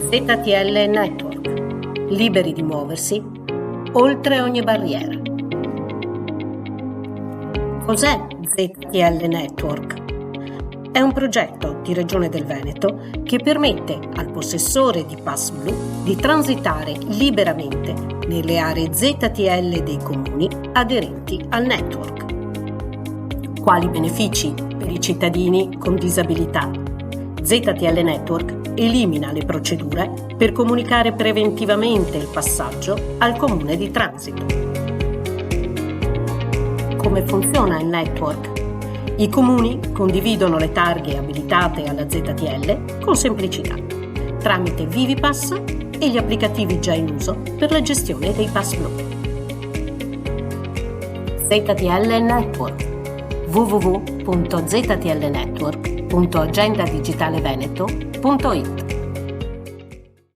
ZTL Network, liberi di muoversi oltre ogni barriera. Cos'è ZTL Network? È un progetto di Regione del Veneto che permette al possessore di Pass Blu di transitare liberamente nelle aree ZTL dei comuni aderenti al network. Quali benefici per i cittadini con disabilità? ZTL Network elimina le procedure per comunicare preventivamente il passaggio al comune di transito. Come funziona il network? I comuni condividono le targhe abilitate alla ZTL con semplicità, tramite Vivipass e gli applicativi già in uso per la gestione dei Pass Blu. ZTL Network www.ztlnetwork.agendadigitalveneto.it